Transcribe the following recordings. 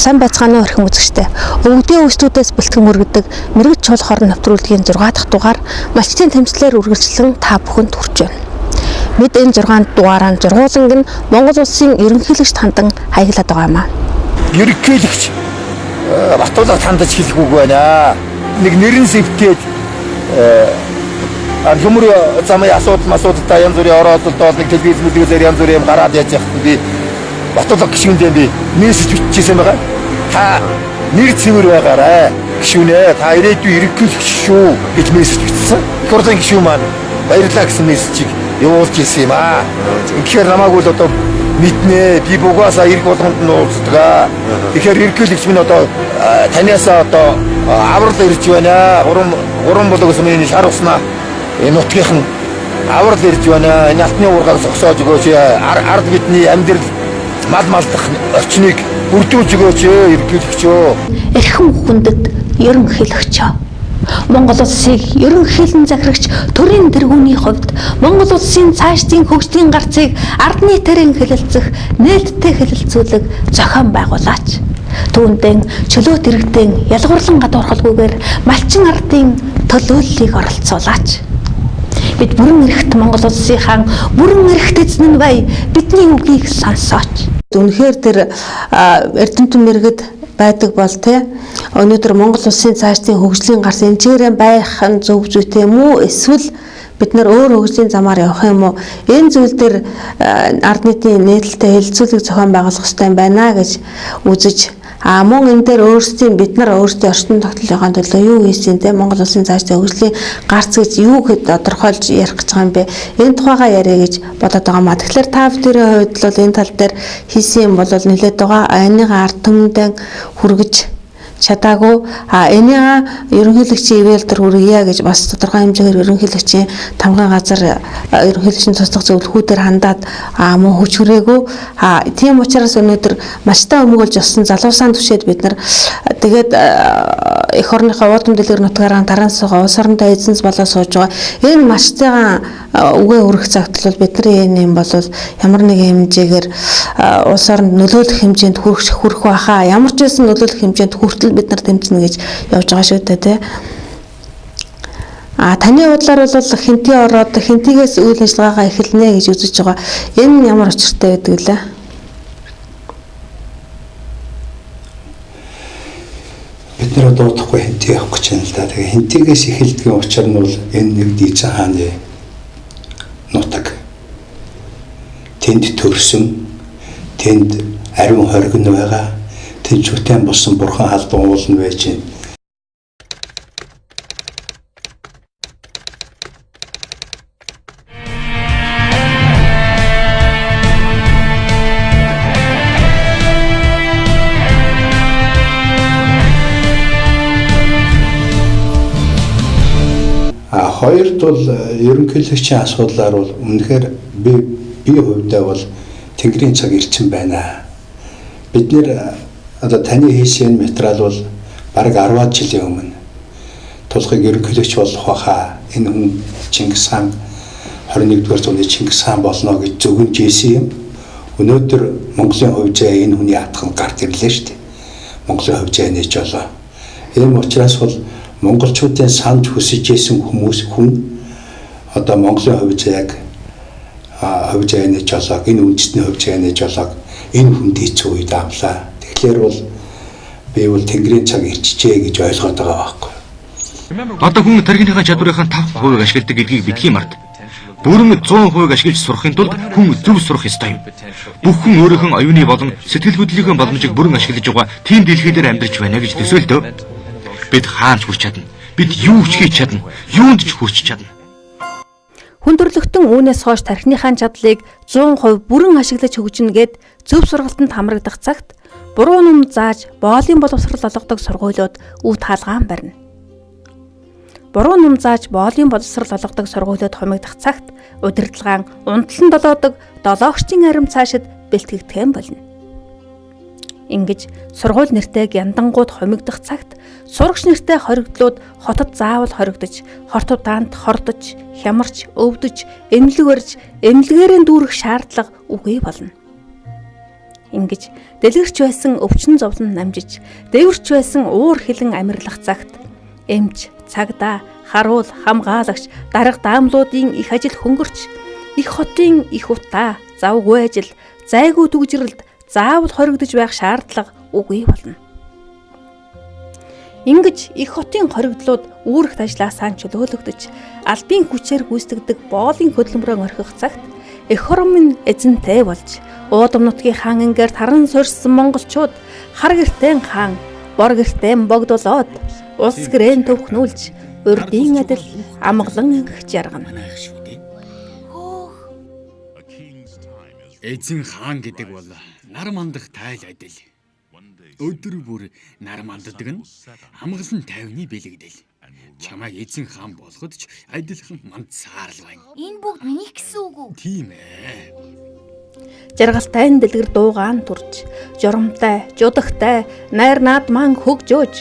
Сайн байцгаана өрхөн үзэгчтэй. Өвгдийн өстүүдээс бэлтгэн үргэлдэг мэрэгч чул хорон нэвтрүүлгийн 6 дахь дугаар малчтын тэмцлэр үргэлжлэн та бүхэнд хүрч байна. Бид энэ 6 дугаараар жургууланг нь Монгол улсын ерөнхийлөгчд хандан хаяглаад байгаа юм аа. Ерөнхийлөгч Батуулга хандаж хэлэх үг байна. Нэг нэрэн сэвтээд хүмүүр замын асуудалтай янз бүрийн ороод нэг телевиз мэдээлэлээр янз бүрийн юм гараад яаж яах вэ? Батуулга гишүүндээ би мессеж биччихсэн байгаа. Та нэр цэвэр байгаарай. Гишүүнээ та ирээдүйн ерөнхийлөгч шүү гэж мессеж бичсэн. Их хурлын гишүүн маань баярлалаа гэсэн мессежийг явуулж ирсэн юм аа. Тэгэхээр намайг бол одоо мэднэ. Би бугаасаа ирэх болгонд нь уулздаг. Тэгэхээр ерөнхийлөгч минь одоо таниасаа одоо аврал ирж байна. Гурван болоос миний шар уснаа энэ нутгийнхан аврал ирж байна. Энэ алтны уургаар зогсоож өгөөч. Ард бидний амьдрал мал малдах орчныг бүрдүүлж өгөөч ерөнхийлөгчөө. Эрхэм хүндэт ерөнхийлөгчөө. Монгол улсыг ерөнхийлөн захирагч төрийн тэргүүний хувьд Монгол улсын цаашдын хөгжлийн гарцыг ард нийтээрэн хэлэлцэх нээлттэй хэлэлцүүлэг зохион байгуулаач. Түүндээ чөлөөт иргэдийн ялгуурлан гадуурхалгүйгээр малчин ардын төлөөллийг оролцуулаач. Бид бүрэн эрхт Монгол улсынхаа бүрэн эрхт эзэн нь бай бидний үгийг сонсооч. Үнэхээр тэр эрдэмтэн мэрэгд байдаг бол те өнөөдөр Монгол улсын цаашдын хөгжлийн гарс эмчээрэн байх нь зөв зүйтэй юм уу? Эсвэл бид нар өөр хөгжлийн замаар явах юм уу? Энэ зүйл дээр ард нийтийн нээлттэй хэлэлцүүлэг зохион байгуулах хэрэгтэй байна гэж үзэж мөн энэ дээр бид нар өөрсдийн орчин тогтнолынхаа төлөө юу хийсэн те Монгол улсын цаашдын хөгжлийн гарц гэж юу гэд тодорхойлж ярих гэж байгаа юм бэ? Энэ тухайгаа яриа гэж бодоод байгаа маа. Тэгэхээр та бүдний хувьд бол энэ тал дээр хийсэн юм бол нэлээд байгаа. Энийг ард түмэндээ хүргэж чадаагүй. Энийг ерөнхийлөгчийн ивэл төр хүргье гэж бас тодорхой хэмжээгээр ерөнхийлөгчийн тамгын газар ерөнхийлөгчийн туслах зөвлөхүүдээр хандаад мөн хүч хүрээгүй. Тийм учраас өнөөдөр малчтаа өмгөөлж олсон залуусаан түшээд бид нар тэгээд эх орныхоо уудам дэлгэр нутгаараа тараансаа улс орнтой эзэнс болоо сууж байгаа. Энэ малчтайгаа үгээ хүрэх цагт бол бидний энэ юм бол ямар нэгэн хэмжээгээр улс оронд нөлөөлөх хэмжээнд хүрэх байхаа. Ямар ч байсан нөлөөлөх хэмжээнд хүртэл бид нар тэмцэнэ гэж явж байгаа шүү дээ тий. Таны бодлоор бол хинтээ ороод хинтээс үйл ажиллагаагаа эхэлнэ гэж үзэж байгаа. Энэ ямар учиртай байдаг лээ? Бид нар одоо удахгүй хинтээ явах гэж байна л да. Тэгээ хинтээс эхэлдгийн учир нь бол энэ нэг дийцэн хааны нутаг. Тэнд төрсөн, тэнд ариун хоригн байгаа. Тэнцвэртэй болсон бурхан халдун уул нь байж байна. Хоёрд бол ерөнхийлөгчийн асуудлаар бол үнэхээр би хувьдаа бол Тэнгэрийн цаг ирсэн байна. Бид нэр одоо таны хийсэн материал бол бараг 10 жилийн өмнө тулхыг ерөнхийлөгч болох байхаа. Энэ хүн Чингис хаан 21-р зууны Чингис хаан болно гэж зөвгөнж ийсэн юм. Өнөөдөр Монголын хувьжаа энэ хүний атгал гарт ирлээ шүү дээ. Монголын хувьжаа нээж болоо. Энэ учраас бол монголчуудын санд хүсэж ийсэн хүн одоо Монголын хувьжааг хувьжаа нээж болоо. Энэ үндэсний хувьжаа нээж болоо. Энэ хүнд хэцүү үед авлаа. Тэгэхээр бол би бол Тэнгэрийн цаг ирчихжээ гэж ойлгоод байгаа байхгүй. Одоо хүн тархиныхаа чадварынхаа 5% ашигладаг гэдгийг бидний мард. Бүрэн 100% ашиглаж сурахын тулд хүн зөв сурах ёстой юм. Бүх хүн өөрийнхөө оюуны болон сэтгэл хөдлөлийн боломжийг бүрэн ашиглаж байгаа тийм дэлхий дээр амьдарч байна гэж төсөөлдөө. Бид хаанч хүрч чадна. Бид юу ч хийж чадна. Юунд ч хүрч чадна. Хүндрэлтэн үүнээс хойш тархиныхаа чадлыг 100% бүрэн ашиглаж хөгжинэ гэд зөв сургалтанд хамрагдах цагт буруу ном зааж боолын боловсрол олгодог сургуулиуд үв таалгаан барина. Буруу ном зааж боолын боловсрол олгодог сургуулиуд хумигдах цагт удирдлагын унтлан долоодог долоогчдын арим цаашид бэлтгэгдэх юм болно. Ингэж сургууль нэртэй яндангууд хумигдах цагт сурагч нэртэй хоригдлууд хотод заавал хоригдож, хортудаанд хордож, хямарч, өвдөж, эмнэлэг барьж, эмнэлгээрээ дүүрэх шаардлага үгүй болно. Ингэж дэлгэрч байсан өвчин зовлон намжиж, дэвэрч байсан уур хилэн амьрлах цагт эмч, цагдаа, харуул, хамгаалагч, дарга даамлуудын их ажил хөнгөрч, их хотын их утаа, завгүй ажил, зайгүй түгжрэлд заавал хоригдож байх шаардлага үгүй болно. Ингэж их хотын хоригдлууд үүрэгт ажилласаа чөлөөлөгдөж, албан хүчээр гүйцэтгэдэг боолын хөдөлмөрөөр орхих цагт эх хормын эзэнтэй болж, уудам нутгийн хаан ингээд харан сорьсон монголчууд хар гэртэн хаан, бор гэртэн богдолоод, улс гэрэн төвхнүүлж, урдын адил амгалан ангиж яргана. Эзэн хаан гэдэг бол нар мандах тайл адил. Өдөр бүр нар манддаг нь амгалан тайвны бэлэгдэл. Чамайг эзэн хаан болгоход ч адилхан мандсаар л байна. Энэ бүгд миний гэсэн үг үү? Тийм ээ. Жаргалтай дэлгэр дуугаан турж, жоромтой, жудагтай, найр наадман хөгжөөж,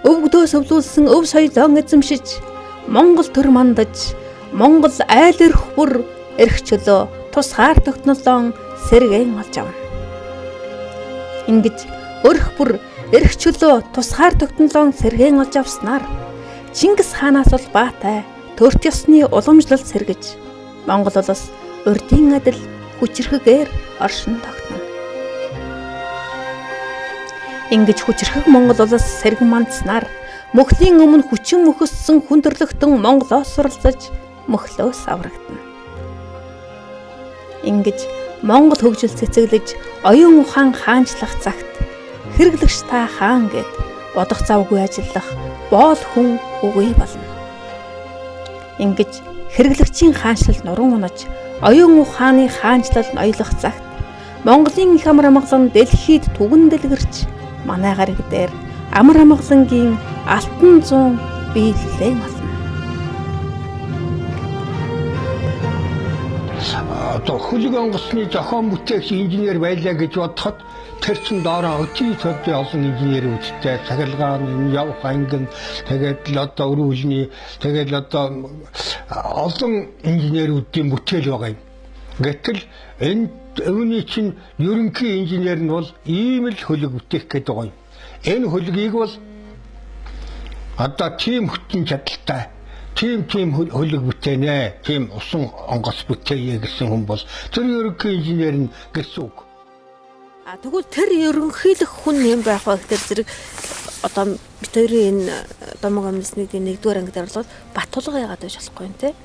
өвгдөө сөвлүүлсэн өв соёлон эзэмшиж, Монгол төр мандаж, Монгол айл эрх бүр эрх чөлөө тусгаар тогтнолон сэргэн олж авна. Ингэж өрх бүр эрх чөлөө тусгаар тогтнолон сэргэн олж авснаар Чингис хаанаас бол баатай төрт ёсны уламжлал сэргэж, Монгол улс урдын адил хүчрэхгээр оршин тогтно. Ингэж хүчрэх Монгол улс сэргэн мандснаар мөхлийн өмнө хүчин мөхөссөн хүндрэлтэн Монголоос суралцаж мөхлөөс аврагдана. Ингэж Монгол хөгжил цэцэглэж оюун ухаан хаанчлах цагт хэрэглэгч та хаан гэд бодох завгүй ажиллах боол хүн үгүй болно. Ингэж хэрэглэгчийн хаанчлал нуран унаж оюун ухааны хаанчлал ноёлох цагт Монголын их амар амгалан дэлхийд түгэн дэлгэрч манай гариг дээр амар амгалангийн алтан зуун биелэлэн болно. Одоо хөлөг онгоцны зохион бүтээгч инженер байлаа гэж бодоход тэр чин доороо өчиг төдий олон инженер үүдтэй цахилгааны явах ангин тэгээд л одоо өрүүлний тэгээд л одоо олон инженерүүдийн бүтээл байгаа юм. Гэтэл энэ өвний чин ерөнхий инженер нь бол ийм л хөлөг бүтээх гэдэг байгаа юм. Энэ хөлгийг бол одоо тийм хөтөн чадaltaй тийм хөлөг бүтээнэ, тийм усан онгоц бүтээе гэсэн хүн бол тэр ерөнхий инженер нь гэсэн үг. Тэгвэл тэр ерөнхийлөх хүн юм байх ба гэхээр зэрэг одоо бид хоёрын энэ домог амлсны 1-р анги дээр бол Баттулга яагаад байж болохгүй юм те?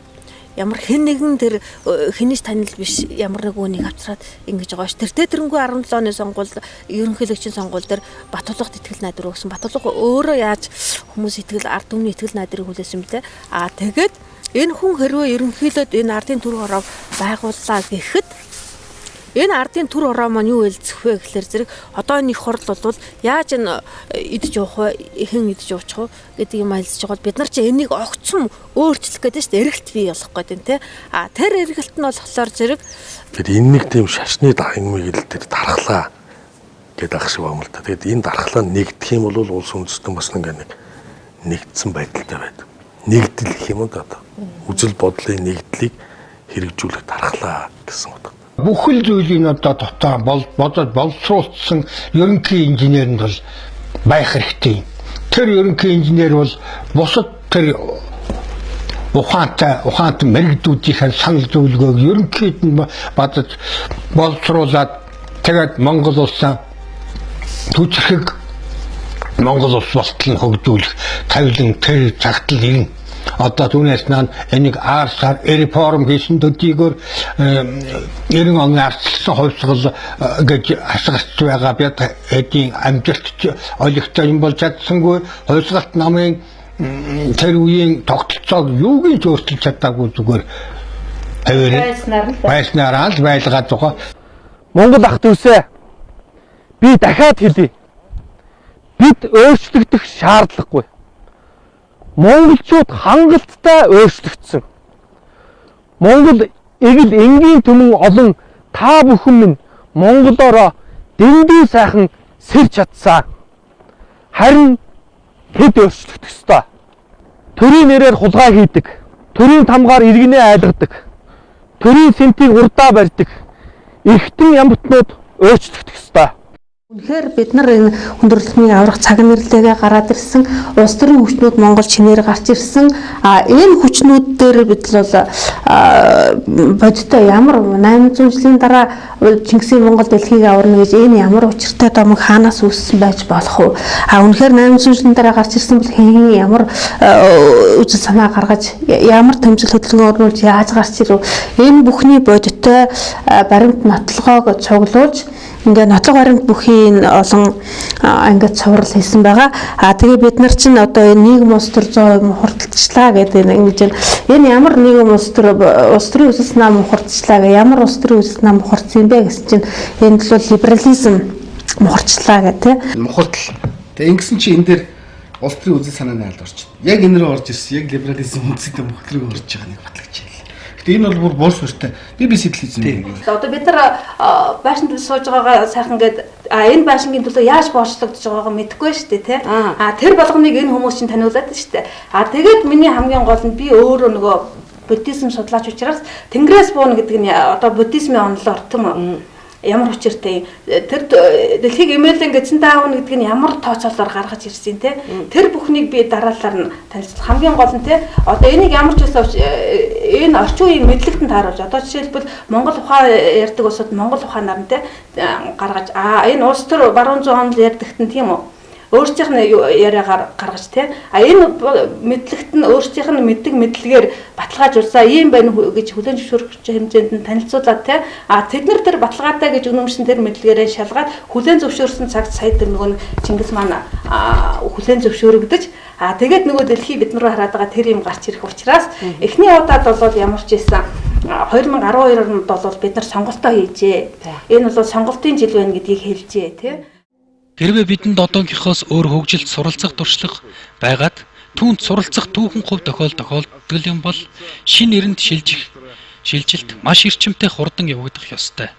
Ямар хэн нэгэн тэр хинэж танил биш ямар нэг үнийг авчраад ингэж байгаа ш. Тэрнгүй 17 оны сонгуул ерөнхийлөгчийн сонгуул дээр Баттулгад итгэл найдвар өгсөн. Баттулга өөрөө яаж хүмүүс итгэл ард түмний итгэл найдварыг хүлээсэн юм те? Тэгээд энэ хүн хэрвээ ерөнхийлөд энэ ардын төр хороо байгууллаа гэхэд энэ ардын төр хороо маань юу хэлцэх вэ гэхээр зэрэг одоо нэг хурл бол яаж энэ идэж явах вэ? Хэн идэж явуучих вэ гэдэг юм хэлж байгаа бол бид нар чи энийг огцом өөрчлөх гэдэг шүү дээ. Эргэлт бий болох гэдэг тийм. Тэр эргэлт нь болохоор зэрэг тэр энэ нэг тийм шашны дагмыг л тэр дархлаа гэдэг ах шиг байна л да. Тэгэд энэ дархлаа нэгдэх юм бол улс үндэстэн бас нэг нэгдсэн байдалтай байдаг. Нэгдэл гэх юм да. Үзэл бодлын нэгдлийг хэрэгжүүлэх дархлаа гэсэн үг. Бүхэл зүйлийг одоо дотоо бодоод боловсруулсан ерөнхий инженер нь бол байх хэрэгтэй. Тэр ерөнхий инженер бол бусад тэр ухаантай мэрэгдүүдийн санал зөвлөгөөг ерөнхийд нь бодож боловсруулад тэгээд Монгол улсаа түжрэх Монгол улс болтол нь хөгжүүлэх тавилан тэр цагтл ирнэ. Одоо түүнээс нaan энийг аарсаар реформ хийсэн төдийгөр 90 оны арчилсан хувьсгал гэж асгарч байгаа бид эдийн амжилтч олигтой юм бол чадсангүй хувьсгалт намын тэр үеийн тогтолцоог юугийн ч өөрчилж чадаагүй зүгээр байснараа л байлгаад байгаа. Монгол ах дүүсээ би дахиад хэлье. Бид өөрчлөгдөх шаардлагагүй. Монголчууд хангалттай өөрчлөгдсөн. Монгол эгэл энгийн түмэн олон та бүхэн минь монголоороо дэндүү сайхан сэрж чадсан. Харин хэд өөрчлөгдөх ёстой. Төрийн нэрээр хулгай хийдэг, төрийн тамгаар иргэнээ айлгадаг, төрийн сэнтийг урдаа барьдаг, эрхтэн ямбтнууд өөрчлөгдөх ёстой. Үнэхээр бид нар энэ хүндрэлтний аврах цаг нэрлэгээ гараад ирсэн, улс төрийн хүчнүүд Монгол чинээр гарч ирсэн. Энэ хүчнүүд дээр бид бол бодиттой ямар 800 жилийн дараа Чингисийн Монгол дэлхийг аварна гэж энэ ямар учиртай домог хаанаас үүссэн байж болох вэ? Үнэхээр 800 жилийн дараа гарч ирсэн бол хэн ямар үзэл санаа гаргаж, ямар тэмцэл хөдөлгөөн оруулж яаж гарч ирв? Энэ бүхний бодиттой баримт нотлогоог цуглуулж ингээд нотлого баримт бүхий олон ангид цуврал хийсэн байгаа. Тэгээ бид нар чинь одоо энэ нийгэм улс төр 100% хурдчлаа гэдэг ингэж энэ ямар нийгэм улс төр улс төрийн үсэлс нам хурдчлаа гэ ямар улс төрийн үсэлс нам хурдсан бэ гэсэн чинь энэ бол либерализм мухарчлаа гэх тийм. Мухардл. Тэгээ ингэсэн чи энэ дээр улс төрийн үзэл санааны алд орчих. Яг энэ рүү орж ирсэн. Яг либерализм үндэсний мухард руу орж байгаа нэг батлагч. Энэ бол бүр суурьтай. Би сэтлэжсэн юм. Одоо бид нар байшинд сууж байгаагаа сайхан гээд энэ байшингийн төлөө яаж боолчлогдож байгаагаа мэдэхгүй шүү дээ тий. Тэр болгоныг энэ хүмүүс чинь таниулаад шүү дээ. Тэгээд миний хамгийн гол нь би өөрөө нөгөө буддизм судлаач учраас Тэнгэрээс бууна гэдэг нь одоо буддизмын онолоор тийм ямар учиртай тэр дэлхийг эмээлэн гэсэн таавна гэдэг нь ямар тооцоолоор гаргаж ирсэн те тэр бүхнийг би дараалал нь танилцуулах хамгийн гол нь те одоо энийг ямар ч байсан энэ орчин үеийн мэдлэгтэн тааруулж одоо жишээлбэл Монгол ухаан ярьдаг улсууд Монгол ухаанаар нь те гаргаж энэ улс төр баруун зүүн онол ярьдагт нь тийм үү өөрсдийнх нь яриагаар гаргаж те энэ мэдлэгт нь өөрсдийнх нь мэддэг мэдлэгээр баталгаажуулсаа ийм байна гэж хүлээн зөвшөөрөх хэмжээнд нь танилцуулаад те тэд нар тэр баталгаатай гэж үнэмшсэн тэр мэдлэгээрээ шалгаад хүлээн зөвшөөрсөн цагт сая тэр нөгөө Чингис маань хүлээн зөвшөөрөгдөж тэгээд нөгөө дэлхий бид нар хараад байгаа тэр юм гарч ирэх учраас эхний удаад бол ямар ч байсан 2012 онд бол бид нар сонголтоо хийжээ. Энэ бол сонголтын жил байна гэдгийг хэлжээ те. Хэрвээ бидэнд одоогийнхоос өөр хөгжилд суралцах туршлага байгаад түүнд суралцах түүхэн хувь тохиолдол юм бол шин нэрэнд шилжилт маш эрчимтэй хурдан явагдах ёстой.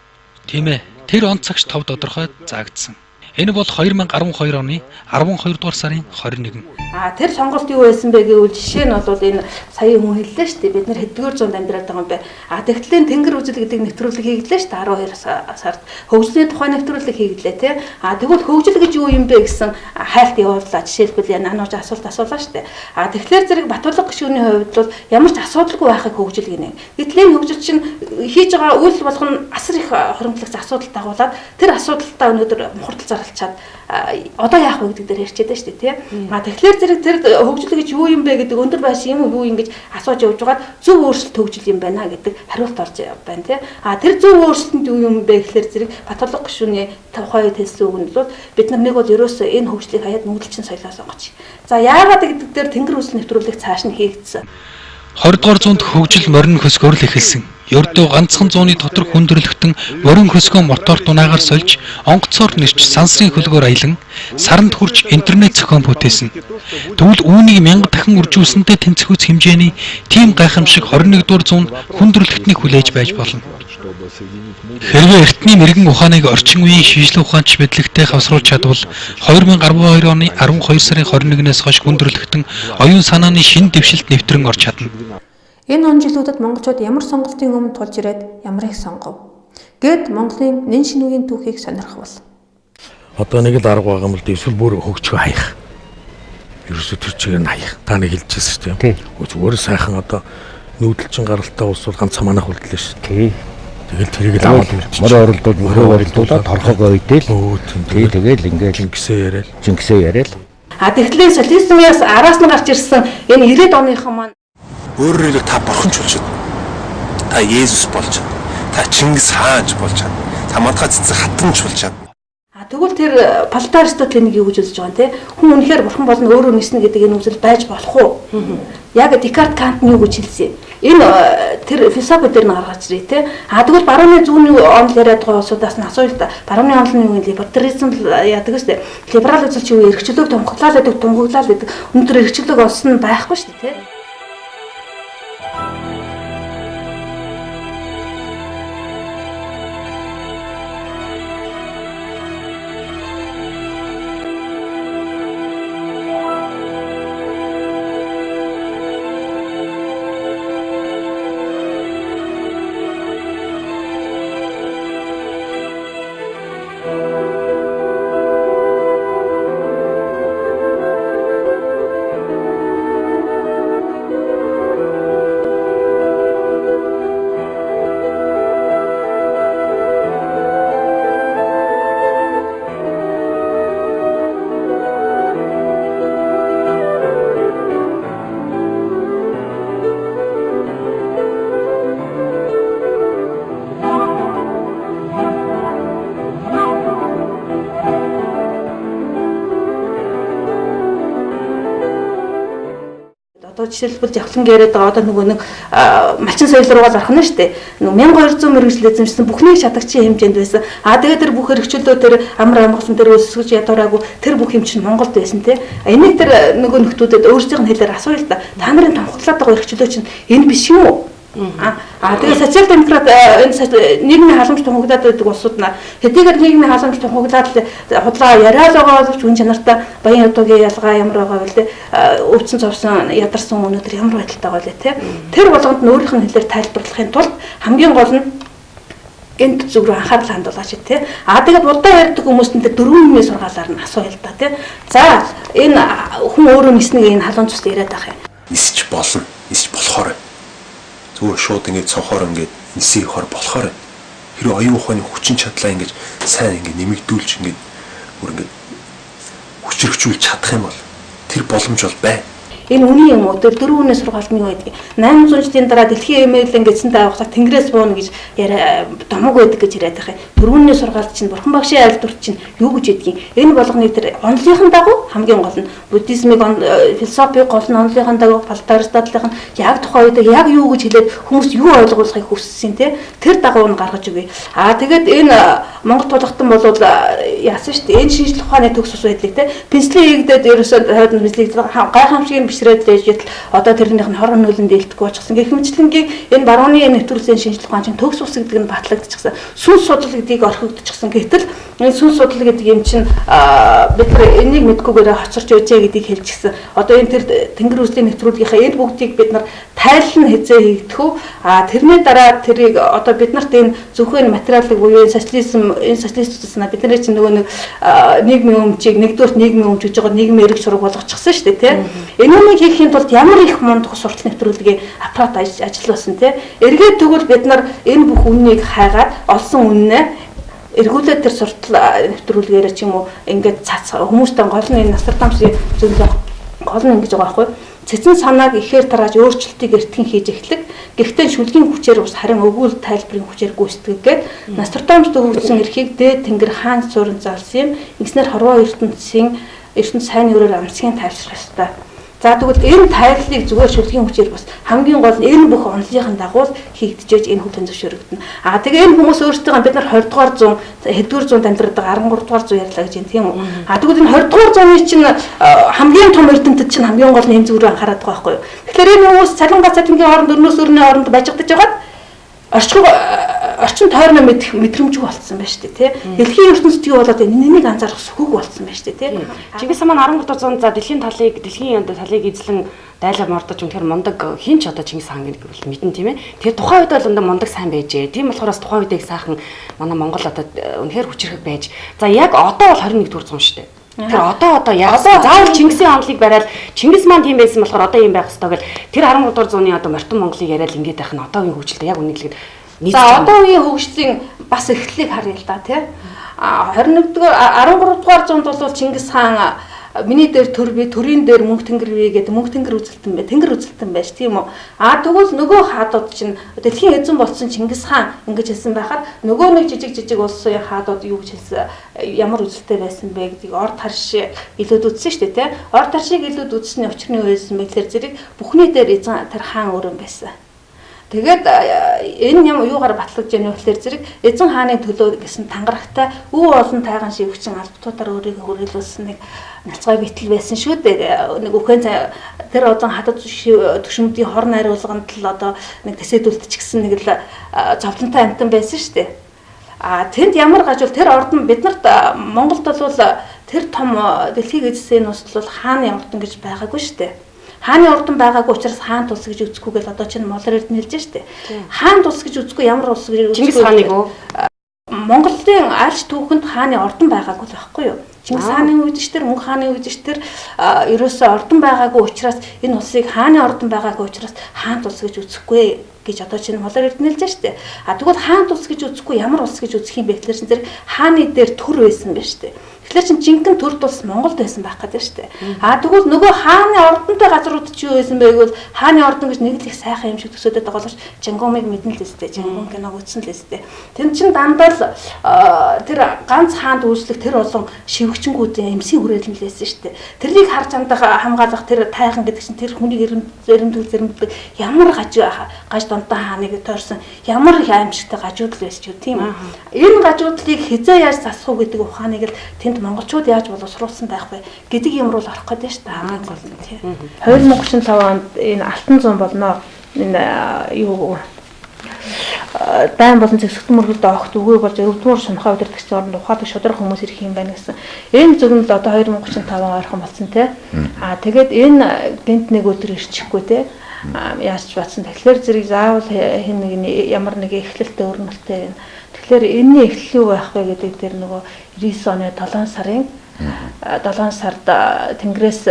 Тийм ээ. Тэр он цагт тав тодорхой заагдсан. Энэ бол 2012 оны 12 дугаар сарын 21. Тэр сонголт юу байсан бэ гэвэл жишээ нь бол энэ сая хүн хэллээ шүү дээ. Бид нар хэдгээр зуунд амьдраад байгаа юм бэ. Тэгтлээ тэнгэр үзэл гэдэг нэвтрүүлэг хийгдлээ шүү дээ 12 сард. Хөгжлийн тухай нэвтрүүлэг хийгдлээ тий. Тэгвэл хөгжил гэж юу юм бэ гэсэн хайлт явууллаа. Жишээлбэл нанууж асуулт асуулаа шүү дээ. Тэгэхээр зэрэг Батболго гишүүний хувьд бол ямар ч асуудалгүй байхыг хөгжил гинэ. Гэтэл энэ хөгжил чинь хийж байгаа үйл болгоно асар их хоримтлагч асуудал дагуулад тэр асуудалтаа өнөөдөр мухардл зарлчаад одоо яах вэ гэдэг дээр ярьчихэд шүү дээ тий. Тэгэхээр зэрэг тэр хөгжил гэж юу юм бэ гэдэг өндөр байшин юм уу ингэж асууж явж байгаад зөв өөрчлөлт хөгжил юм байна гэдэг хариулт орж байна тий. Тэр зөв өөрчлөлтөнд юу юм бэ гэхээр зэрэг Батболго гишүүний тухай хэлсэн үг нь бол бид нар нэг бол ерөөсөө энэ хөгжлийг хаяад нүүдэлчин соёлоо сонгоч. За яагаад гэдэг дээр тэнгэр үсэл нэвтрүүлэг цааш нь хийгдсэн. 20 дугаар зуунд хөгжил морин хөсгөөрл эхэлсэн. Ердөө ганцхан зууны дотор хүндрэлтэн морин хөсгөө мотор дунаагаар сольж онгоцоор нэрч сансрын хөлгөөр аялан саранд хүрч интернет зохион бүтээсэн. Тэгвэл үүнийг 1000 дахин үржүүлсэнтэй тэнцвүүц хэмжээний тийм гайхамшиг 21 дугаар зуунд хүндрэлтнийг хүлээж байж болно. Хэрвээ эртний мэрэгэн ухааныг орчин үеийн шинжлэх ухаанч мэдлэгтэй хавсруулж чадвал 2012 оны 12 сарын 21-ээс хойш хүндрэлтэн оюун санааны шинэ дэвшилд нэвтрэн орж чадна. Энэ он жилүүдэд монголчууд ямар сонголтын өмнө тулж ирээд ямарыг сонгов. Гэд Монголын нэн шинүүгийн түүхийг сонирх бол. Одоо нэг л арга байгаа юм л да эсвэл бүр хөгжөө хаях. Ерөөсө тэр чигээр нь хаях. Та нэг хэлчихсэн шүү дээ. Зүгээр сайхан одоо нүүдэлчин гаралтай улс бол ганц манайх үлдлээ шүү. Тий. Тэгэл тэрийг л аваад морь оролдоод мөрөө оролдуулаад торхоо гойдэл. Тэгэл ингээл Чингисээ яриад. Тэгтлээ социализмээс араас нь гарч ирсэн энэ 90-ад оныхон маань өөрөөр та бурхан ч болж чад. Та Есүс болж чад. Та Чингис хаанч болж чад. Та мантаа цэцэг хатанч болж чад. Тэгвэл тэр Платон Аристотелийн юу гэж үзэж байгаа юм те хүн үнэхээр бурхан болно өөрөө нэснэ гэдэг энэ үзэл байж болох уу? Яг Декарт Кант нь юу гэж хэлсэн? Энэ тэр философи дээр нь гаргаж ирээ те. Тэгвэл барууны зүүнний онол яриад байгаа улсуудаас нь асууя л да. Барууны онол нь юу вэ? Либертаризм яадаг шүү дээ. Либерал үзэл чи юу эрхчлөөг тунхаглаад байдаг. Өнөөдөр эрхчлөөг олсон нь байхгүй шүү дээ те. жишээлбэл Жавхлан яриад байгаа одоо нөгөө нэг малчин соёл руугаа зарах нь шүү дээ. Нөгөө 1200 мэрэгжил эзэмшсэн бүхнийг шатагчийн хэмжээнд байсан. Тэгээд тэр бүх хэрэгчлөө тэр амар амгалан тэр өсгөж ядуураагүй тэр бүх юм чинь Монголд байсан тий. Энийг тэр нөгөө нөхдүүдэд өөрсдийнх нь хэлээр асууя л да. Та нарын томхоглоод байгаа хэрэгчлөө чинь энэ биш юм уу? Тэгээд социал демократ энэ нийгмийн халамж тунхаглаад байдаг улсууд наа хэдийгээр нийгмийн халамж тунхаглаад худлаа яриад байгаа боловч үн чанартай баян ядуугийн ялгаа ямар байгаа вэ? Өвцөн зовсон ядарсан өнөөдөр ямар байдалтай байгаа вэ? Тэр болгонд нь өөрийнх нь хэлээр тайлбарлахын тулд хамгийн гол нь энд зүг рүү анхаарал хандуулаач тий. Тэгээд урдаа ярьдаг хүмүүст нь тэр 4 юмны сургаалаар нь асууя л да тий. За энэ хүн өөрөө ниснийг энэ халуун цус яриад байгаа юм. Нисч болно. Нисч болохоор зүгээр шууд ингээд цонхоор ингээд нисэх хор болохоор хэрэв оюун ухааны хүчин чадлаа ингээд сайн ингээд нэмэгдүүлж ингээд бүр ингээд хүчрхжүүлж чадах юм бол тэр боломж бол байна. Энэ үний юм уу? Тэр 4 үнийн сургаалт нь юу байдаг? 800 жилийн дараа дэлхийн эмээлэн гэсэн таавахтаа тэнгэрээс бууна гэж домог байдаг гэж яриад байгаа юм. 4 үнийн сургаалт чинь бурхан багшийн айлдвар чинь юу гэж ядгийг? Энэ болгоны тэр онолынхан дагуу хамгийн гол нь буддизмыг философиг гол нь онолынхан дагуу Аристотелийн яг тухайн үед яг юу гэж хэлээд хүмүүс юу ойлгуулахыг хүссэн те тэр дагуу нь гаргаж өгье. Тэгээд энэ Монгол тулгатан бол яасан шүү дээ. Энэ шинжлэх ухааны төгс ус байдлыг те пенслийн хийгдээд ерөөсөө хойд нь пенслийг гайхамшигын бишрээд лежил одоо тэрнийх нь хорон нүүлэн дээлдэхгүй болчихсон. Гэхмэчлэнгийн энэ барууны нэвтрүүлгийн шинжлэх ухаан чинь төгс ус гэдэг нь батлагдчихсан. Сүнс судлал гэдгийг орхигдчихсан. Гэтэл энэ сүнс судлал гэдэг юм чинь бид нар энийг мэдгүйгээр хоцорч байжээ гэдгийг хэлчихсэн. Одоо энэ тэр тэнгэр үзлийн нэвтрүүлгийнхаа энэ бүгдийг бид нар тайлан хязээ хийгдэх үү? Тэрний дараа тэрийг одоо бид нарт энэ зөвхөн материалыг буюу социализм энэ социалистуудаас бид нар чинь нөгөө нэг нийгмийн өмчийг нэгдүгээр нийгмийн өмч гэж байгаа нийгмийн эрэг зураг болгочихсон шүү дээ тийм. Энүүнийг хийхийн тулд ямар их мундах суртал нэвтрүүлгийн аппарат ажилласан тийм. Эргээд тэгвэл бид нар энэ бүх үннийг хайгаад олсон үннээ эргүүлээд тэр суртал нэвтрүүлгээрээ ч юм уу ингээд цацгаа хүмүүстэй гол нь энэ Нострадамсын зөвлөө гол нь ингэж байгаа байхгүй. Цэцэн санааг ихээр тарааж өөрчлөлтийг эртхэн хийж эхлэх. Гэхдээ шүлгийн хүчээр ус харин өгүүл тайлбарын хүчээр гүйцэтгэгээд Нострадамс дөрвөлсөн эрхийг дээд тэнгэр хаан суурин залсан юм. Ингэснээр хорвоо ертөнцийн сайн өрөөр амсгийн тайлшрах ёстой. За тэгвэл энэ тайллыг зүгээр шүлгийн хүчээр бас хамгийн гол нь энэ бүх онолынхын дагуу хийгдэж энэ хүлэн зөвшөөрөгдөнө. Тэгээ энэ хүмүүс өөрсдөө бид нар 20 дугаар 100 хэдгээр 100 амьдраад 13 дугаар 100 ярьлаа гэж юм тийм үү. Тэгвэл энэ 20 дугаар 100-ны чинь хамгийн том эрдэмтэд чинь хамгийн гол нь энэ зүг рүү анхаарат байгаа байхгүй юу. Тэгэхээр энэ хүмүүс цалингийн хооронд өрнөөс өрнөө хооронд бажигдаж байгаад орчин тойрны мэдрэмжгүй болцсон байна шүү дээ тий. Дэлхийн ертөнцийн болоод энийг анзаарах сүхэг болцсон байна шүү дээ тий. Чингис хаан 13 дугаар 100 за дэлхийн талыг эзлэн дайлаа мордож үнэхээр мундаг хинч одоо Чингис хаан гэж мэдэн тийм ээ. Тэгэхээр тухайн үед бол мундаг сайн байжээ. Тийм болохоор бас тухайн үеийг сайхан манай Монгол одоо үнэхээр хүчрэх байж. За яг одоо бол 21 дугаар 100 шүү дээ. Тэр одоо яг заавал Чингисийн онолыг бариад Чингис маань тийм байсан болохоор одоо юм байх ёстой гэл тэр 13 дугаар зууны одоо морьтон Монголыг яриад ингээд байх нь одоогийн хөгжилтэй яг үнэглэхэд за одоо үеийн хөгжлийн бас эхлэлийг харъя л да тий. 21 дугаар 13 дугаар зуунд бол Чингис хаан миний дээр төрийн дээр мөнх тэнгэр бий гэдэг мөнх тэнгэр үзэлтэн бай. Тэнгэр үзэлтэн байж тийм үү. Тэгвэл нөгөө хаадууд чинь дэлхийн эзэн болсон Чингис хаан ингэж хэлсэн байхад нөгөө нэг жижиг улсын хаадууд юу гэж хэлсэн ямар үзэлтэй байсан бэ гэдгийг орд харш илүүд үзсэн шүү дээ тий. Орд харшийг илүүд үзсний учрын үеэс мэдлэр зэрэг бүхний дээр эзэн тэр хаан өрөн байсан. Тэгээд энэ юм юугаар батлагдж яах вэ гэхээр зэрэг эзэн хааны төлөө гэсэн тангарагтай өв олон тайган шивгчин албатуудаар өөрийгөө хүрээлүүлсэн нэг нацгай битэл байсан шүү дээ. Нэг үхэн тэр одоо хатад төшмөдийн хор найруулганд л одоо нэг тэсэдүүлтчихсэн нэг л зовлонтой амтан байсан шүү дээ. Тэнд ямар гажвал тэр орд нь биднэрт Монголд бол тэр том дэлхийг эзэсийн улсд бол хааны ордон гэж байгаагүй шүү дээ. Хааны ордон байгаагүй учраас хаан тулс гэж үзэхгүй гэл одоо чинь молор эрдэнэлж штэ. Хаан тулс гэж үзэхгүй ямар улс гэж үзэхгүй. Чингис хааныг уу? Монголын альч түүхэнд хааны ордон байгаагүй л байхгүй юу? Чингис хааны үед ч тэр мөнх хааны үед ч тэр ерөөсөө ордон байгаагүй учраас энэ улсыг хааны ордон байгаагүй учраас хаан тулс гэж үзэхгүй гэж одоо чинь молор эрдэнэлж штэ. Тэгвэл хаан тулс гэж үзэхгүй ямар улс гэж үзэх юм бэ гэхэлэр чинь тэр хааны дээр төр байсан байна штэ. Тэгэхээр чин жинхэнэ төр тус Монголд байсан байх гэдэг шүү дээ. Тэгвэл нөгөө хааны ордонтой газрууд чи юу байсан бэ гэвэл хааны ордон гэж нэг л их сайхан юм шиг төсөөдөд байгаа боловч Жангумыг мэднэ л өстэй. Жангум киног үзсэн л өстэй. Тэнд чин дандаа л тэр ганц хаанд үйлчлэх тэр олон шивгчэнгүүдийн эмсийн хүрээлэн л байсан шүү дээ. Тэрнийг харж андаа хамгаалах тэр тайхан гэдэг чинь тэр хүний зэрэмдэл ямар гаж дунтаа хааныг тойрсон ямар их аимшигтай гажууд л байсан ч тийм үү. Энэ гажуудлыг хизээ яаж засах уу гэдэг ухааныг л тэнд монголчууд яаж боловсруулсан байх вэ гэдэг юм руу орох гэдэг шүү дээ хамгийн гол нь тийм. 2035 онд энэ алтан зам болно. Энэ юу дайм болон зэвсэгт мөргөлд огт үгүй болж өвдмөр сунхаа удирдагчдын оронд ухаадаг шудраг хүмүүс ирэх юм байна гэсэн. Энэ зөвнөл одоо 2035 ойрхон болсон те. Тэгээд энэ гинт нэг өдөр ирчихгүй те. Яаж ч батсан. Тэгэхээр зэрэг заавал хэн нэг ямар нэг эхлэлтэй өрнөлттэй. Тэгэхээр энэний эхлэл юу байх вэ гэдэг дээр нөгөө 99 оны 7 сарын 7 сард Тэнгэрээс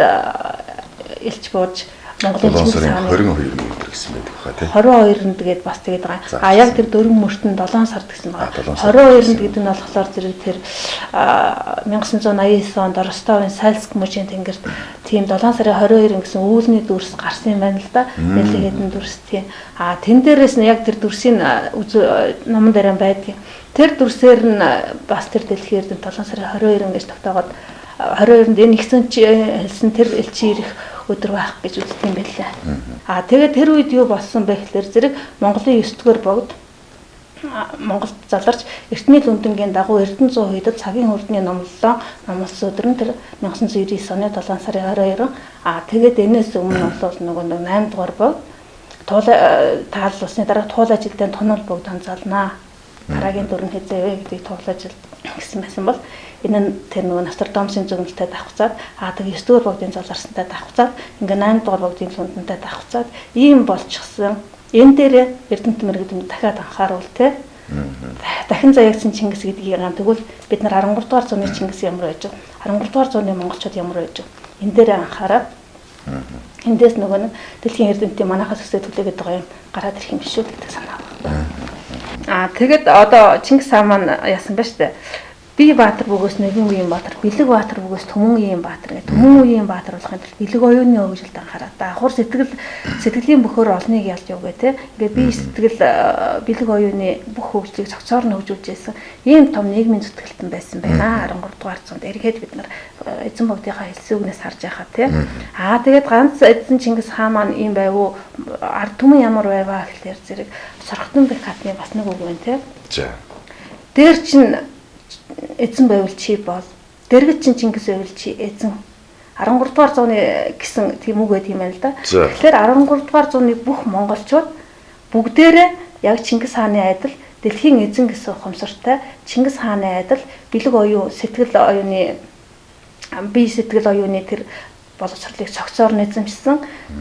элч бууж Монголын цэвэр сааны 22 өдөр гэсэн байдаг хаа тий. 22-нд тэгээд бас тэгээд байгаа. Яг тэр дөрвөн мөртөнд 7 сард гэсэн байгаа. 22-нд гэдэг нь болохоор зэрэг тэр 1989 онд Ростовын Сальск мужийн тэнгэрт тийм 7 сарын 22 гэсэн үүлний дүрс гарсан юм байна л да. Нэлээд хэдэн дүрс тийм. Тэн дээрээс нь яг тэр дүрсийн номон дээр байдаг. Тэр дүрсээр нь бас тэр дэлхийн эрдэнэ 7 сарын 22 гэж тогтоогоод 22-нд энэ ихсэн чи хэлсэн тэр элчи ирэх өдөр байх гэж үздэг юм байлаа. Тэгээд тэр үед юу болсон бэ гэхээр зэрэг Монголын 9 дугаар богд Монголд заларч эртний лүндэнгийн дагуу Эрдэнэзүү хуйдад цагийн хурдны номлолоо номлосон өдөр нь тэр 1999 оны 7 сарын 22. Тэгээд энэс өмнө бол нөгөө 8 дугаар богд тааллуулсны дараа туул ажилтны тунал богд анзаалнаа. Дараагийн дүр нь хэзээ вэ гэдгийг туул ажил гэсэн байсан бол энэ нь тэр нөгөө Нострадамусын зөвнөлтөд давхцаад тэгээд 9 дугаар богдын заларсантай давхцаад ингээ 8 дугаар богдын лүндэнтэй давхцаад ийм болчихсон. Энэ дээр Эрдэнэт мэрэгдэмд дахиад анхааруул те. Дахин заягдсан Чингис гэдгийг гам тэгвэл бид нар 13 дугаар зууны Чингис ямар байж байгаа 13 дугаар зууны монголчууд ямар байж байгаа энэ дээр анхаараа эндээс нөгөө нэг дэлхийн эрдэмтдийн манахаас өсөж түлээгээд байгаа юм гараад ирэх юм шүү гэдэг санаа байна. Тэгээд одоо Чингис хаан маань яасан бэ штэ. Би Баатар бөгөөс нэгэн үеийн Баатар, Бэлэг Баатар бөгөөс Түмэн үеийн Баатар гэх Түмэн үеийн Баатар болохын тулд Бэлэг оюуны хөгжилд анхаарал. Давхар сэтгэлийн бөхөр олныг ялж явгаа те. Ингээ би сэтгэл Бэлэг оюуны бүх хөгжлийг цогцоор нь хөгжүүлж байсан. Ийм том нийгмийн зүтгэлтэн байсан байна. 13 дугаар зуунд эргээд бид нар эзэн богдынхаа хэлсүүгнээс харж байхаа те. Тэгээд ганц эзэн Чингис хаан маань ийм байв уу? Ард түмэн ямар байваа гэхлээр зэрэг Сорготон бэх хатны бас нэг үг байна те. За. Дээр чин эзэн байвал чи бол дэргэд чин Чингис байвал чи эзэн 13 дугаар зууны гэсэн тийм үг байт юм байна л да. Тэгэхээр 13 дугаар зууны бүх монголчууд бүгдээрээ яг Чингис хааны айдал дэлхийн эзэн гэсэн ухамсартай Чингис хааны айдал бэлэг оюун сэтгэл оюуны бие сэтгэл оюуны тэр боловсролыг цогцоор нь эзэмшсэн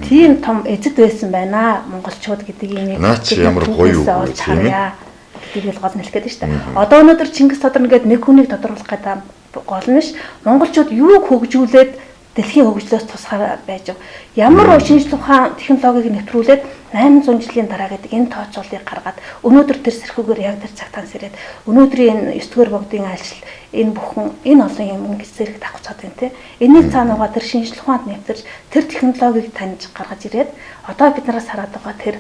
тийм том эзэд байсан байна монголчууд гэдэг ийм наач ямар гоё үг тийм ээ. Тэгэл гол нэлэх гэдэг шүү дээ. Одоо өнөөдөр Чингис тодорно гэдэг нэг хүнийг тодруулах гэдэг гол нь ш. Монголчууд юуг хөгжүүлээд дэлхийн хөгжлөөс тусгаар байж байгаа. Ямар шинжлэх ухаан технологиг нэвтрүүлээд 800 жилийн дараа гэдэг энэ тооцоолыг гаргаад өнөөдөр тэр сэрхүүгээр яг тэр цагтаан сэрээд өнөөдрийн 9 дугаар богдын айлшил энэ бүхэн энэ олон юм ингэж зэрэг давхцаад байна те. Энийг цаануугаа тэр шинжлэх ухаанд нэвтэрч тэр технологиг таньж гаргаж ирээд одоо биднээс хараад байгаа тэр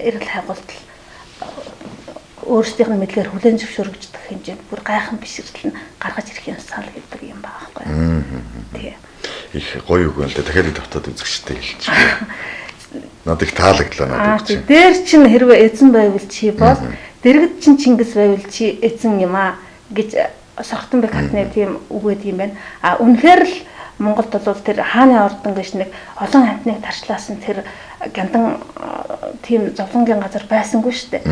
эрэл хайгуулт өөрсдийнх нь мэдлэгээр хүлээн зөвшөөрөгдөх хэмжээнд бүр гайхан бишрэл нь гаргаж ирэх юмсаа л гэдэг юм байгаа байхгүй. Тий. Их гоё үг байна л да. Дахиад давтаад үзэгчтэй хэлчих. Надад их таалагдлаа надад. Дээр чинь хэрвээ эзэн байвал чи бол дэргэд чинь Чингис байвал чи эзэн юм аа гэж Сорготон бэх хатны тийм үг гэдэг юм байна. Үнэхээр л Монголд бол тэр хааны ордон гэж нэг олон хамтныг тарчлаасан тэр гяндан тийм зовлонгийн газар байсангүй шүү дээ.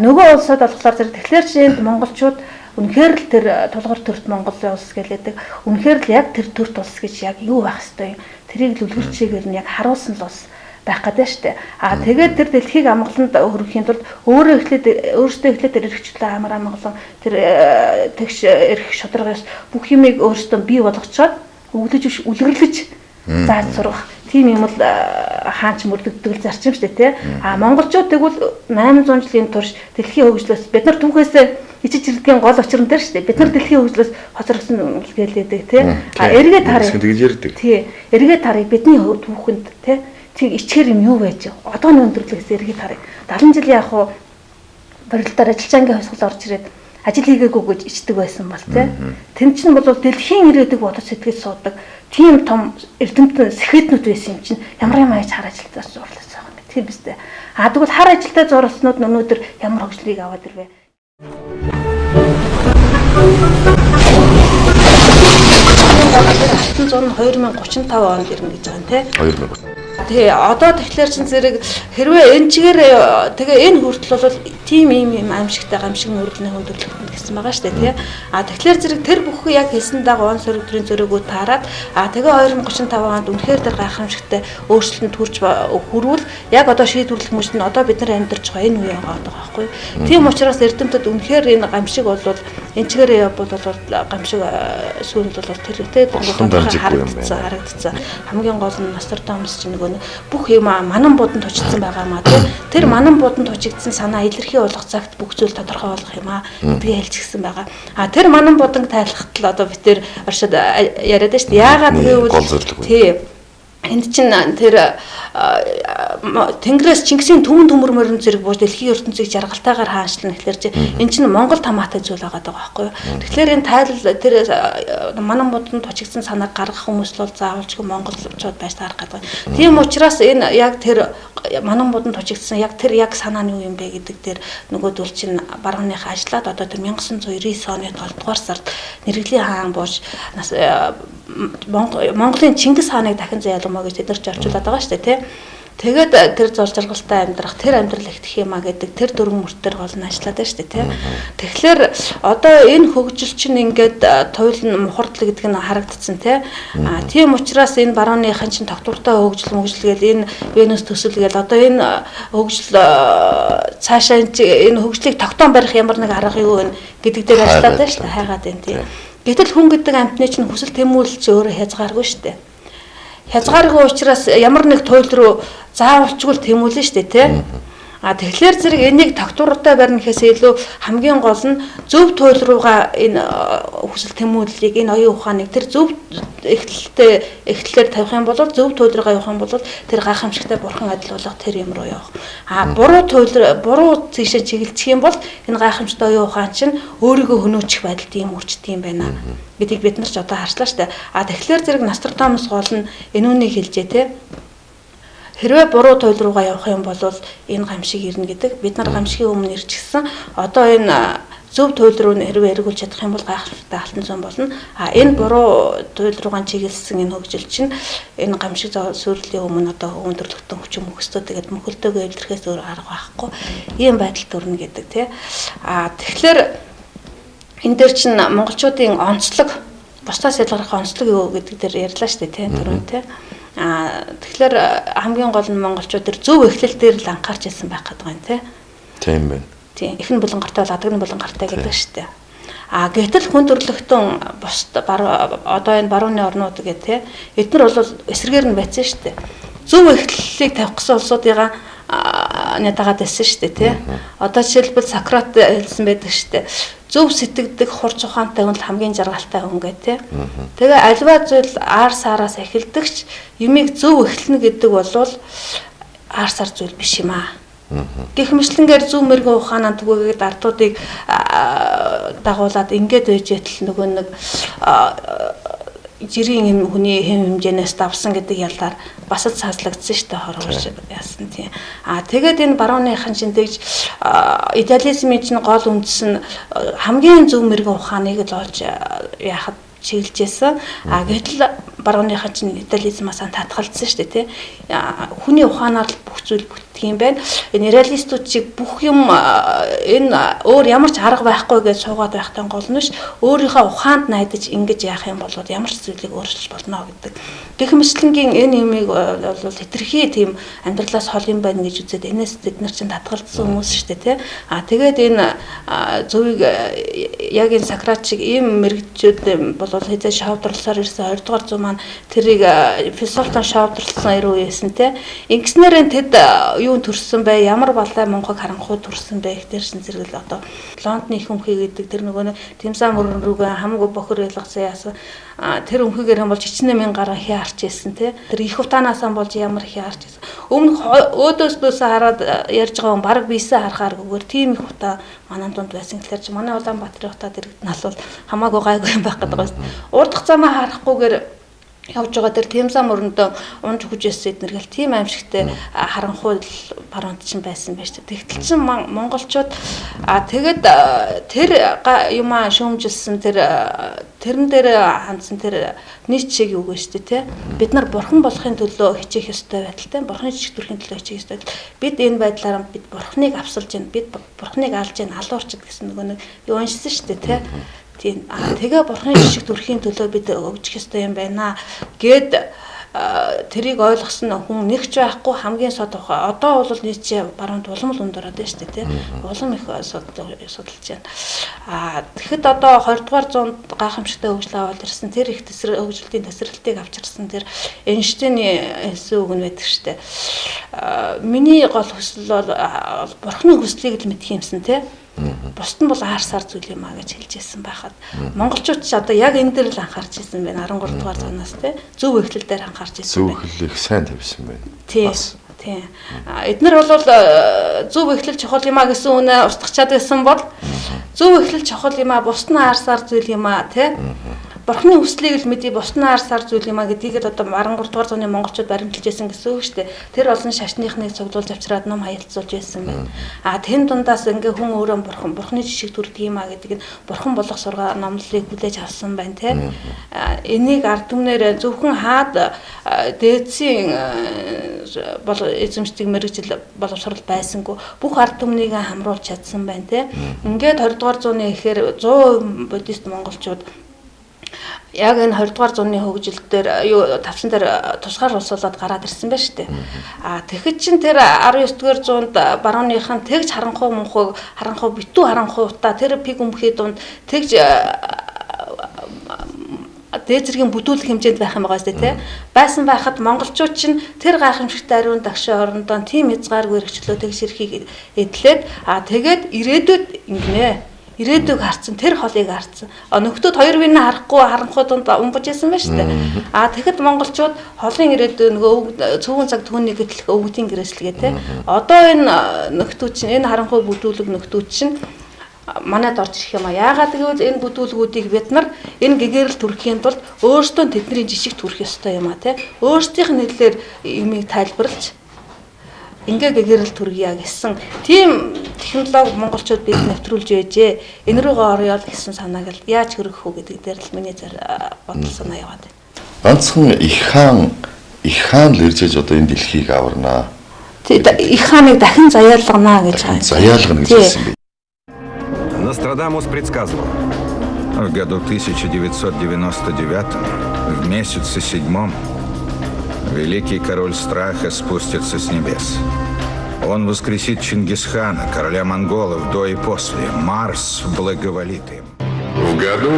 Нөгөө улсад болохоор тэгэхээр чинь монголчууд үнэхээр л тэр тулгуур төрт Монголын улс гэлээдэг. Үнэхээр л яг тэр төрт улс гэж яг юу байх ёстой юм. Тэрийг л үлгэрчээгээр нь яг харуулсан л улс байх гэдэг шүү дээ. Тэгээд тэр дэлхийг амгаланд өргөхийн тулд өөрөөсөө эхлээд эрхчлээ амар амгалан тэр тэгш эрх шударгаас бүх юмыг өөрөөсөө бий болгочоод үлгэрлэж зааж сурах тийм юм л хаанч мөрдөгдөг зарчим шүү дээ тий. Монголчууд тэгвэл 800 жилийн турш дэлхийн хөгжлөөс бид нар түүхээсээ ичиж ирдгийн гол учир нь дээр шүү дээ. Бид нар дэлхийн хөгжлөөс хоцрогсон гэлээдэг тий. Эргээд харъя. тэгж ярьдаг. Тий. Эргээд харъя бидний түүхэнд тий. Тэг ичгээр юм юу байж байгаа. Одооны өндөрлөгөөс эргээд харъя. 70 жил яг хуу барилдаар ажилчаангийн хувьсгал орж ирээд ажил хийгээгүй гэж ичдэг байсан бол тий. Тэн чинь бол дэлхийн ирээдүг бодож сэтгэж суудаг. Тийм том эрдэмтэн сэхэтнүүд байсан юм чинь ямар юм аяж хар ажилтнаас зурласан байгаа юм. Тийм биз дээ. Тэгвэл хар ажилтаа зурласнууд өнөөдөр ямар хөгжлийг аваад ирвэ? 2035 онд ирнэ гэж байгаа юм тий. 2000. Тий, одоо тэгэхээр чин зэрэг хэрвээ энэ чигээр тэгээ энэ хүртэл бол тийм ийм аимшигтай гамшиг нүүрлэний хөндөрлөлт гэсэн байгаа шүү дээ тий. Тэгэхээр зэрэг тэр бүхэн яг хэлсэн дагуу он сөрөг төрийн зөрөөгөө таарад тэгээ 2035 онд үнэхээр тэр гайхамшигтай өөрчлөлтөнд хүрвэл яг одоо шийдвэрлэх мөч нь одоо бид нар амьдарч байгаа энэ үе байгаа байхгүй. Тийм учраас эрдэмтэд үнэхээр энэ гамшиг бол энэ чигээр бол гамшиг сүүнд бол тэр харагдсан. Хамгийн гол нь Нострадамус чинь нөгөө бүх юм манан буданд точигдсан байгаа маа тий. Тэр манан буданд точигдсан санаа илэрхий болгох цагт бүх зүйл тодорхой болох юм аа. Би хэлчихсэн байгаа. Тэр манан буданг тайлахад л одоо бид тэр оршид яриад байна шүү дээ. Яагаад гэвэл тий. Энд чинь тэр Тэнгэрээс Чингисийн түмэн төмөр мөрөн зэрэг бууж дэлхийн ертөнцийг жаргалтайгаар хаанчлна гэхэлэр чинь энэ чинь Монгол тамаатай зүйл байгаа байхгүй юу. Тэгэхээр энэ тайлал тэр манан буданд точигдсан санааг гаргах хүмүүс л заавалжгүй монголчууд байж таарах гэдэг. Тийм учраас энэ яг тэр манан буданд точигдсан яг санааны юу юм бэ гэдэг дээр нөгөөдөл чинь барууных ажиллаад одоо тэр 1999 оны 7 дугаар сард Нэргэлийн хаан бууж Монголын Чингис хааныг дахин зайлгамаа гэж тэд нар ч орчуулад байгаа шүү дээ тий. Тэгээд тэр зур жаргалтай амьдрах, тэр амьдрал ихтэх юмаа гэдэг тэр дөрвөн мөртөр гол нь ажиллаад байна шүү дээ тий. Тэгэхээр одоо энэ хөгжил чинь ингээд туйлын мухардлаг гэдэг нь харагдсан тий. Тийм учраас энэ барууныхан чинь тогтвортой хөгжил гээл энэ Венус төсөл гээл одоо энэ хөгжил цаашаа энэ хөгжлийг тогтоон барих ямар нэг арга юу вэ гэдэг дээр ажиллаад байна шүү дээ. Хайгаад байна тий. Гэтэл хүн гэдэг амьтны чинь хүсэл тэмүүлэл чи өөрөө хязгааргүй шүү дээ. Хязгааргүй учраас ямар нэг туйл руу заавалчгүй тэмүүлэн шүү дээ тий. Тэгэхээр зэрэг энийг тогтвортой барьна гэхээс илүү хамгийн гол нь зөв туйл руугаа энэ хүсэл тэмүүллийг энэ оюун ухааныг тэр зөв эхлэлээр тавих юм бол зөв туйл руугаа явах юм бол тэр гайхамшигтай бурхан адил болох тэр юм руу явах. Буруу тийшээ чиглэлцэх юм бол энэ гайхамшигтай оюун ухаан чинь өөрийгөө хөнөөчих байдалд ийм үрчдэг юм байна гэдгийг бид нар ч одоо харчлаа шүү дээ. Тэгэхээр зэрэг Нострадамус гол нь энүүнийг хэлжээ те. Хэрвээ буруу туйл руугаа явах юм бол энэ гамшиг ирнэ гэдэг. Бид нар гамшигын өмнө ирчихсэн. Одоо энэ зөв туйл руу хэрвээ эргүүлж чадах юм бол гайхалтай алтан зам болно. Энэ буруу туйл руугаа чиглэсэн энэ хөгжил чинь энэ гамшиг сүрлийн өмнө одоо өндөрлөгтөн хүчин мөхсдөө тэгээд мөхөлдөөгөө илэрхээс өөр арга байхгүй. Ийм байдал төрнө гэдэг тий. Тэгэхээр энэ дээр чинь монголчуудын онцлог бусдаас ялгарх онцлог юу гэдэг дээр ярьлаа шүү дээ тий түрүүн тий. Тэгэхээр хамгийн гол нь монголчууд тэр зөв эхлэл дээр л анхаарч ирсэн байх гэдэг юм тий. Тийм байна. Тийм. Ихэнх булангартай бол адагны булангартай гэдэг шүү дээ. Гэтэл хүн төрлөختөн бусд одоо энэ барууны орнууд гэх тий. Эдгээр бол эсрэгээр нь байцсан шүү дээ. Зөв эхлэлийг тавих гэсэн улсуудыгаа дагаад байсан шүү дээ тий. Одоо жишээлбэл Сократ хэлсэн байдаг шүү дээ. Зөв сэтгэдэг хурц ухаантай хүн л хамгийн жаргалтай хүн гэ тий. Тэгээ альва зүйл аар саараас эхэлдэгч юмыг зөв эхлэнэ гэдэг бол аар сар зүйл биш юм аа. Гэх мэтлэнгээр зөв мэрэгэн ухаанаа түгээгээд ардуудыг дагуулад ингээд байж ятал нөгөө нэг жирийн хүний хэм хэмжээнээс давсан гэдэг ялгаар бас л цааслагдсан шүү дээ хорвож яасан тийм. Тэгээд энэ барууныхан шиндэгж идеализмын чинь гол үндэс нь хамгийн зөв мэрэгэн ухааныг л олж яхад чиглэжсэн. Гэтэл барууныхан чинь идеализмаас татгалзсан шүү дээ тийм. Хүний ухаанаар л бүх зүйл бүтдэг юм байна. Энэ реалистууд чиг бүх юм энэ өөр ямар ч арга байхгүй гэж суугаад байхтай гол нь ш. Өөрийнхөө ухаанд найдаж ингэж яах юм бол ямар ч зүйлийг өөрчилж болно гэдэг. Гэх мэтлэнгийн энэ юмыг бол хэтэрхий тийм амьдралаас хол юм байна гэж үзээд энэс бид нар чинь татгалзсан хүмүүс шүү дээ тийм. Тэгээд энэ зөвийг яг энэ Сократ шиг ийм мэрэгчүүд бол хэзээ шавдрласаар ирсэн 20 дугаар зуун маань тэрийг философтон шавдарлсан ирүү байсан те. Ингэснээр тэд юу төрсөн бэ? Ямар балай Монгол харанхуй төрсөн бэ гэхээрсэн зэрэг л одоо Лондоны их өмхий гэдэг тэр нөгөө Тэмсаа мөрөн рүүгээ хамаагүй бохор ялгасан яасан тэр өмхийгээр юм бол 68000 гаруй хий арч ийсэн те. Тэр их утаанаасаа болж ямар хий арч ийсэн. Өмнөх өөдөөс хараад ярьж байгаа хүн баг бийсээ харахааргүйгээр тийм их утаа манай дунд байсан. Тэгэхээр чи манай Улаанбаатарын утаа дэрэгд нь бол хамаагүй гайгүй юм байх гэдэг байна. Урдах замаа харахгүйгээр явж байгаа тэр Тэмсаа мөрөндөө унж хүжээс эднэргэл тийм аимшигтэй харанхуй парламент чинь байсан байж та. Тэгтэл чин монголчууд тэгээд тэр юмаа шүүмжилсэн тэрэн дээр хандсан тэр нийцшиг юу гэж тий. Бид нар бурхан болохын төлөө хичээх ёстой байдалтай. Бурханы жижиг төрхийн төлөө хичээх ёстой. Бид энэ байдлаараа бид бурханыг авсалж байна. Бид бурханыг алж байна. Алуурчд гэсэн нөгөө нэг юу уншсан шүү дээ тий. Тийм тэгээ бурханы жишг төрхийн төлөө бид өгчих ёстой юм байна гэд тэрийг ойлгосон хүн нэгч байхгүй хамгийн сод одоо бол нийцээ баруун улам л өндөрөд байна шүү дээ тийм улам их судалж байна. Тэгэхэд одоо 20 дугаар зуунд гайхамшигтай хөгжил аваад ирсэн тэр их хөгжилтийн тесрэлтийг авчирсан тэр Эйнштейний хэлсэн үг нь байдаг шүү дээ. Миний гол хүсэл бол бурханы хүслийг л мэдэх юмсан тийм. Бусд нь бол аарсаар зүйл юм а гэж хэлж ирсэн байхад монголчууд ч одоо яг энэ дээр л анхаарч ирсэн байна 13 дугаар зуунаас тий зөв эхлэл дээр анхаарч ирсэн байна. Зөв эхлэлийг сайн тавьсан байна. Тийм. Эднэр бол зөв эхлэл чухал юм а гэсэн үнэ устгачаад байсан бол зөв эхлэл чухал юм а бусд нь аарсаар зүйл юм а тий бурхны хүслийг л мэдээ бусд нь аарсаар зүйл юм а гэдгийг одоо 13 дугаар зууны монголчууд баримталж байсан гэсэн үг шүү дээ. Тэр олон шашныхныг цуглуулж авчираад ном хаялцуулж байсан байна. Тэн дундаас ингээ хүн өөрөө бурхны жишг төрдөг юм а гэдэг нь бурхан болох сургаа номлолыг хүлээж авсан байна те. Энийг ард түмнэр зөвхөн хаад дээдсийн бол эзэмшдэг мэрэгжил боловсрал байсангүй бүх ард түмнийг хамруулж чадсан байна те. Ингээд 20 дугаар зууны ихээр 100% буддист монголчууд яг энэ 20 дугаар зууны хөгжил дээр тавсан дээр тусгаар улсуулаад гараад ирсэн байна шүү дээ. Тэгэхэд чин тэр 19 дугаар зуунд барууныхан тэгж харанхуй битүү харанхуйта тэр пиг өмхий дунд тэгж дээд зэргийн бүдүүлэх хэмжээнд байх юм байгаа зү тий. Байсан байхад монголчууд чинь тэр гайхамшигтай ариун дагшаа орондоо тийм хязгааргүй хэрэгчлөө тэгж ирхийг эдлээд тэгээд ирээдүйд ингэнэ. Ирээдүйг харцсан тэр холыг харцсан. Нөхдүүд хоёр винэ харахгүй харанхуй дунд умбаж исэн байна шүү дээ. Тэгэхэд монголчууд холын ирээдүй нөгөө цөөхөн цаг түүнийг гэтлэх өвгдийн гэрээслэгээ те. Одоо энэ нөхдүүд чинь энэ харанхуй бүдүүлэг нөхдүүд чинь манайд орж ирэх юм а. Яагаад гэвэл энэ бүдүүлгүүдийг бид нар энэ гэгэрэл төрөхийн тулд өөрсдөө тэдний жишг төрөх ёстой юм а те. Өөрсдийнх нь хэлээр юмыг тайлбарлаж ингээ гэгэрэл төргийа гэсэн тийм технологи монголчууд бид нэвтрүүлж байжээ. Энэ рүүгээ орё л гэсэн санааг л яаж хөргөх үү гэдэг дээр л миний бодол санаа яваад байна. Ганцхан их хаан л ирж одоо энэ дэлхийг аварнаа. Их хааныг дахин заяалгана гэж байгаа. Заяалгана гэж хэлсэн бэ. Нострадамус предсказывал. В году 1999 в месяце 7 великий король страха спустится с небес. Он воскресит Чингисхана, короля монголов, до и после. Марс благоволит им. В году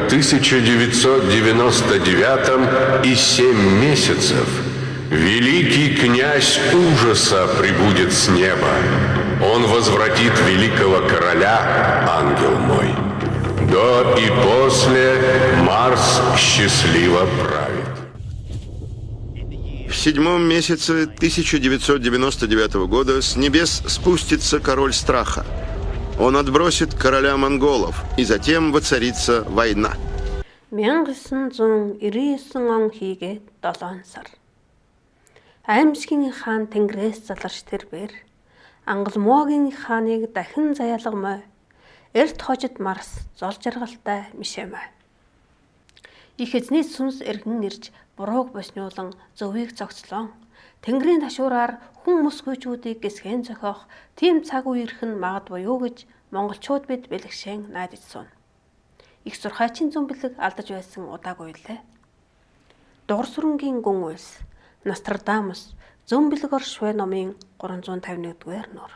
1999 и 7 месяцев великий князь ужаса прибудет с неба. Он возвратит великого короля, ангел мой. До и после Марс счастливо правит. В 7 месяце 1999 года с небес спустится король страха. Он отбросит короля монголов, и затем воцарится война. 1999 он хийгээд 7 сар. Аймшгийн хаан Тэнгэрээс заларч тэрбээр Ангалмоогийн хааныг дахин заяалгамай. Эрт хожид Марс зол жаргалтай мишэмэ. Их эзний сүнс эргэн ирж бурууг боснуулан зөвийг зогцлоо. Тэнгэрийн ташуураар хүн мөсгүйчүүдийг гисгэн зохиох тийм цаг үе ирэх нь магадгүй юу гэж монголчууд бид бэлгшэн найдаж суун. Их сурхайчийн зүүн бэлэг алдаж байсан удаагүй лээ. Дугар сүрэнгийн гүн уйлс Нострадамус зүүн бэлэг оршвэ номын 351-р нуур.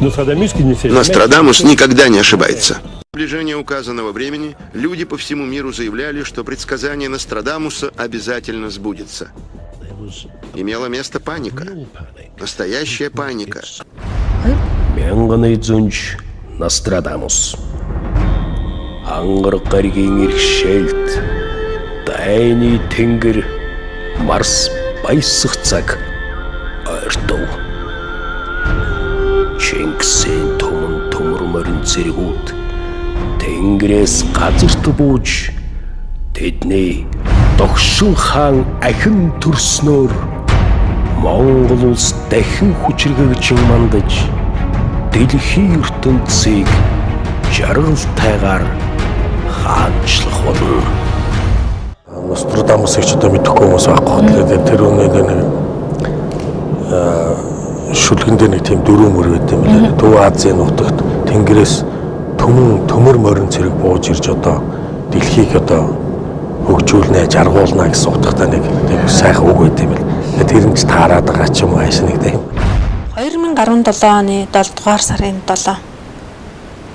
Нострадамус никогда не ошибается. В приближении указанного времени люди по всему миру заявляли, что предсказание Нострадамуса обязательно сбудется. Имела место паника. Настоящая паника. Мянганы зүнж Нострадамус. Ангар гаригийн иргэшээлт дайны тэнгэр Марс баясах цаг ойртов. Чингисийн төмөн төмөр морин зэргүүд тэнгэрээс газарт бууж тэдний догшин хаан ахин төрснөөр Монгол улс дахин хүчрхэгжин мандаж дэлхийн ертөнцийг жаргалтайгаар хаанчлах болно. Нострадамусыг ч одоо мэдэхгүй хүмүүс байхгүй. Тэгээд тэр үнэнийг нэг шүлгэндээ нэг тийм дөрөв мөр байт юм лээ. Төв Азийн нутагт тэнгэрээс төмөр морин цэрэг бууж ирж одоо дэлхийг одоо хөгжүүлнэ, жаргуулна гэсэн утгатай нэг тийм сайхан үг байт юм л. Тэр нь ч таарад байгаа ч юм уу хайш нэг тийм. 2017 оны 7 дугаар сарын 7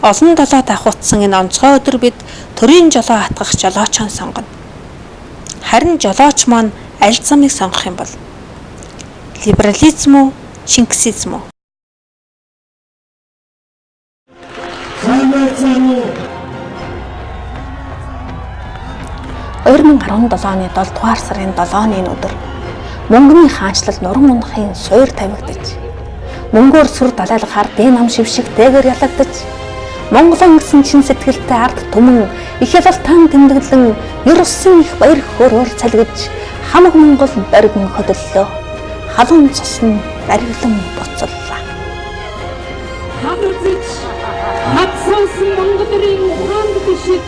олон долоо давхуутсан энэ онцгой өдөр бид төрийн жолоо хатгах жолоочон сонгоно. Харин жолооч маань аль замыг сонгох юм бол либерализм уу, шингисизм уу? Сайн уу? 2017 оны 7 дугаар сарын 7-ны өдөр мөнгөний хаанчлал нуран унахын суур тавигдаж мөнгөөр сүр далайлахаар дийн ам шившиг дээгэр ялагдаж Монголын гэсэн чин сэтгэлтэй ард түмэн их ялалтан тэмдэглэн ер усын их баяр хөөрөөр цалгиж хамаг Монгол боргон хөдөллөө халуун цусны барилан буцаллаа. Хадгалж хатсансан Монголын ухаанд бишиж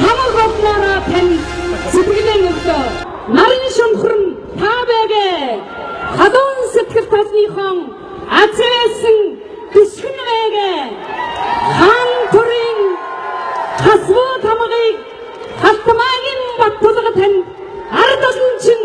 хамаг олноороо тань сэтгэлэн өгдөө нарийн шамхран та байгээ халуун сэтгэл талныхон азэсэн хөшгөн байгээ хаан төрийн хасвуу тамгыг халтмаагийн баттулга тань ард олон чин